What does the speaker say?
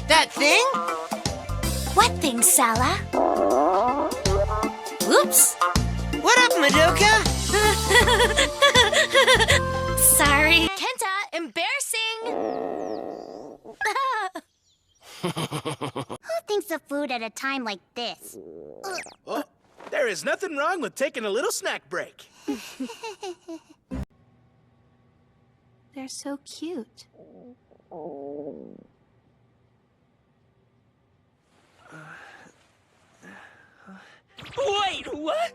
That thing? What thing, Sala? Oops. What up, Madoka? Sorry. Kenta, embarrassing. Who thinks of food at a time like this? Oh, there is nothing wrong with taking a little snack break. They're so cute. Wait, what?